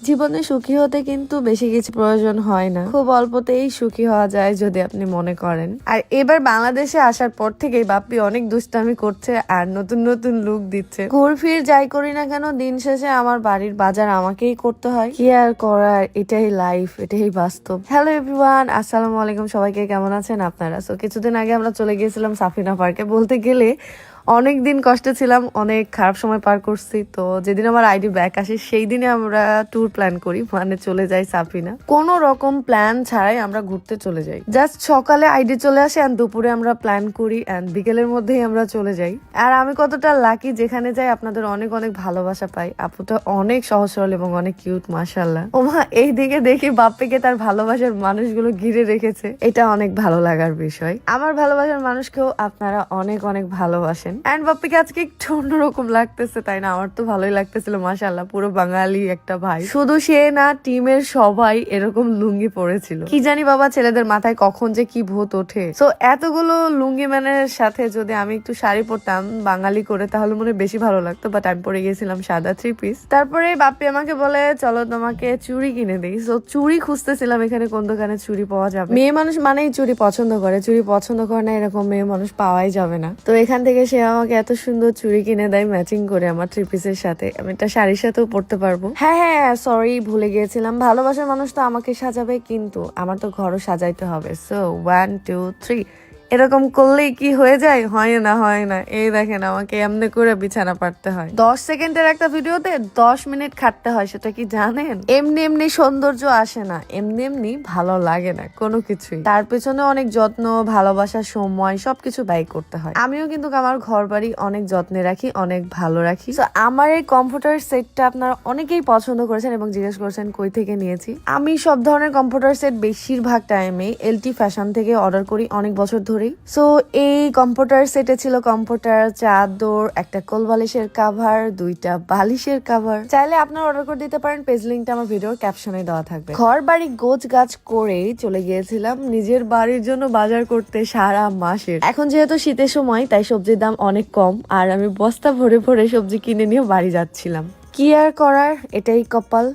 জীবনে সুখী হতে কিন্তু বেশি কিছু প্রয়োজন হয় না, খুব অল্পতেই সুখী হওয়া যায় যদি আপনি মনে করেন। আর এবার বাংলাদেশে আসার পর থেকেই বাপ্পি অনেক দুষ্টামি করছে আর নতুন নতুন লুক দিচ্ছে। ঘুরফির যাই করি না কেন, দিন শেষে আমার বাড়ির বাজার আমাকেই করতে হয়। কি আর করার, এটাই লাইফ, এটাই বাস্তব। হ্যালো এভরিওয়ান, আসসালামু আলাইকুম। সবাইকে কেমন আছেন আপনারা? সো কিছুদিন আগে আমরা চলে গিয়েছিলাম সাফিনা পার্কে। বলতে গেলে অনেক দিন কষ্টে ছিলাম, অনেক খারাপ সময় পার করছি। তো যেদিন আমার আইডি ব্যাক আসে সেই দিনে আমরা ট্যুর প্ল্যান করি, মানে চলে যাই সাফিনা। কোনো রকম প্ল্যান ছাড়াই আমরা ঘুরতে চলে যাই। জাস্ট সকালে আইডি চলে আসে এন্ড দুপুরে আমরা প্ল্যান করি এন্ড বিকেলের মধ্যেই আমরা চলে যাই। আর আমি কতটা লাকি, যেখানে যাই আপনাদের অনেক অনেক ভালোবাসা পাই। আপুটা অনেক সহজ সরল এবং অনেক কিউট, মাশাআল্লাহ। ওমা, এই দিকে দেখি বাপ্পিকে তার ভালোবাসার মানুষগুলো ঘিরে রেখেছে, এটা অনেক ভালো লাগার বিষয়। আমার ভালোবাসার মানুষকেও আপনারা অনেক অনেক ভালোবাসেন। এন্ড বাপ্পিকে আজকে একটু অন্যরকম লাগতেছে, তাই না? আমার তো ভালোই লাগতেছিল, মাশাআল্লাহ। পুরো বাঙালি একটা ভাই, শুধু সে না, টিমের সবাই এরকম লুঙ্গি পরেছিল। কি জানি বাবা, ছেলেদের মাথায় কখন যে কি ভূত ওঠে। সো এতগুলো লুঙ্গি ম্যানের সাথে যদি আমি একটু শাড়ি পরতাম বাঙালি করে, তাহলে মনে বেশি ভালো লাগতো। বাট আমি পরে গেছিলাম সাদা 3 পিস। তারপরে বাপ্পি আমাকে বলে চলো তোমাকে চুড়ি কিনে দিই। সো চুড়ি খুঁজতেছিলাম এখানে কোন দোকানে চুড়ি পাওয়া যাবে। মেয়ে মানুষ মানেই চুড়ি পছন্দ করে, চুড়ি পছন্দ করে না এরকম মেয়ে মানুষ পাওয়াই যাবে না। তো এখান থেকে সে আমাকে এত সুন্দর চুড়ি কিনে দেয় ম্যাচিং করে আমার 3 পিসের সাথে। আমি এটা শাড়ির সাথেও পরতে পারবো। হ্যাঁ হ্যাঁ, সরি, ভুলে গিয়েছিলাম। ভালোবাসার মানুষ তো আমাকে সাজাবে, কিন্তু আমার তো ঘরও সাজাইতে হবে। সো 1 2 3 এরকম করলেই কি হয়ে যায়? হয় না, হয় না। এই দেখেন, আমাকে এমনি করে বিছানা পারতে হয়। 10 সেকেন্ডের একটা ভিডিওতে 10 মিনিট খাটতে হয়, সেটা কি জানেন? এমনি এমনি সৌন্দর্য আসে না, এমনি এমনি ভালো লাগে না কোনো কিছুই। তার পেছনে অনেক যত্ন, ভালোবাসা, সময় সবকিছু ব্যয় করতে হয়। আমিও কিন্তু আমার ঘর বাড়ি অনেক যত্নে রাখি, অনেক ভালো রাখি। তো আমার এই কম্পিউটার সেটটা আপনারা অনেকেই পছন্দ করেছেন এবং জিজ্ঞেস করেছেন কই থেকে নিয়েছি। আমি সব ধরনের কম্পিউটার সেট বেশিরভাগ টাইমে এলটি ফ্যাশন থেকে অর্ডার করি, অনেক বছর ধরে। সো এই কম্পিউটার সেটে ছিল কম্পিউটার, চাদর, একটা কোল বালিশের কাভার, 2টা বালিশের কাভার। চাইলে আপনারা অর্ডার করে দিতে পারেন, পেজ লিঙ্কটা আমার ভিডিওর ক্যাপশনে দেওয়া থাকবে। ঘর বাড়ি গোছ গাছ করেই চলে গিয়েছিলাম নিজের বাড়ির জন্য বাজার করতে সারা মাসের। এখন যেহেতু শীতের সময়, তাই সবজির দাম অনেক কম, আর আমি বস্তা ভরে ভরে সবজি কিনে নিয়ে বাড়ি যাচ্ছিলাম। কি আর করার, এটাই কপাল,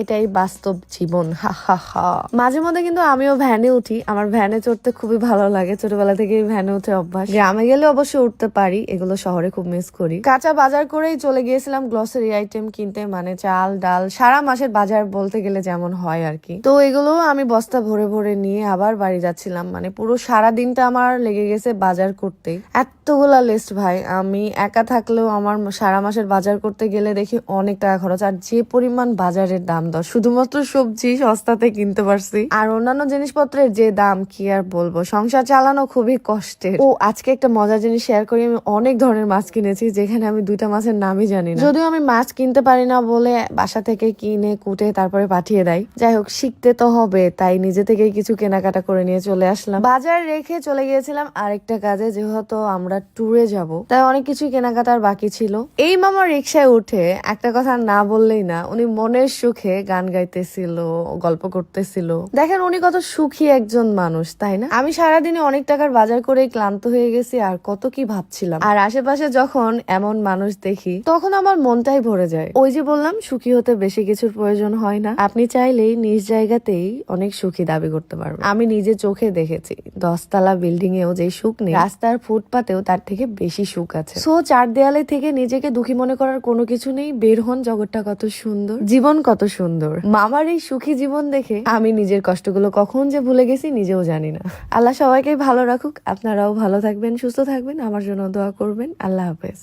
এটাই বাস্তব জীবন। হা হা হা। মাঝে মধ্যে কিন্তু আমিও ভ্যানে উঠি, আমার ভ্যানে চড়তে খুবই ভালো লাগে। ছোটবেলা থেকে ভ্যানে উঠে অভ্যাস। গ্রামে গেলে অবশ্য উঠতে পারি, এগুলো শহরে খুব মিস করি। কাঁচা বাজার করেই চলে গিয়েছিলাম গ্লসারি আইটেম কিনতে, মানে চাল ডাল, সারা মাসের বাজার বলতে গেলে যেমন হয় আর কি। তো এগুলো আমি বস্তা ভরে ভরে নিয়ে আবার বাড়ি যাচ্ছিলাম। মানে পুরো সারা দিনটা আমার লেগে গেছে বাজার করতে। এতগুলা লিস্ট ভাই, আমি একা থাকলেও আমার সারা মাসের বাজার করতে গেলে দেখি অনেক টাকা খরচ। আর যে পরিমাণ বাজারের দাম দর, শুধুমাত্র সবজি সস্তাতে কিনতে পারছি, আর অন্যান্য জিনিসপত্রের যে দাম কি আর বলবো। সংসার চালানো খুবই কষ্টের। ও আজকে একটা মজার জিনিস শেয়ার করি, আমি অনেক ধরনের মাছ কিনেছি যেখানে আমি 2টা মাছের নামই জানি না। যদিও আমি মাছ কিনতে পারি না বলে বাসা থেকে কিনে কুটে তারপরে পাঠিয়ে দেয়। যাই হোক, শিখতে তো হবে, তাই নিজে থেকেই কিছু কেনাকাটা করে নিয়ে চলে আসলাম। বাজার রেখে চলে গিয়েছিলাম আরেকটা কাজে, যেহেতু আমরা ট্যুরে যাব, তাই অনেক কিছু কেনাকাটার বাকি ছিল। এই মামা রিক্সায় উঠে একটা কথা না বললেই না, উনি মনের সুখে গান গাইতেছিল, গল্প করতেছিল। দেখেন উনি কত সুখী একজন মানুষ, তাই না? আমি সারাদিনে অনেক টাকার বাজার করে ক্লান্ত হয়ে গেছি, আর কত কি ভাবছিলাম। আর আশেপাশে যখন এমন মানুষ দেখি, তখন আমার মনটাই ভরে যায়। ওই যে বললাম, সুখী হতে বেশি কিছুর প্রয়োজন হয় না। আপনি চাইলেই নিজ জায়গাতেই অনেক সুখী দাবি করতে পারবেন। আমি নিজে চোখে দেখেছি, 10 তলা বিল্ডিং এও যে সুখ নেই, রাস্তার ফুটপাতেও তার থেকে বেশি সুখ আছে। সো 4 দেয়ালে থেকে নিজেকে দুঃখী মনে করার কোনো কিছু নেই। বের হন, জগৎটা কত সুন্দর, জীবন কত সুন্দর। মামার এই সুখী জীবন দেখে আমি নিজের কষ্টগুলো কখন যে ভুলে গেছি নিজেও জানি না। আল্লাহ সবাইকে ভালো রাখুক, আপনারাও ভালো থাকবেন, সুস্থ থাকবেন, আমার জন্য দোয়া করবেন। আল্লাহ হাফেজ।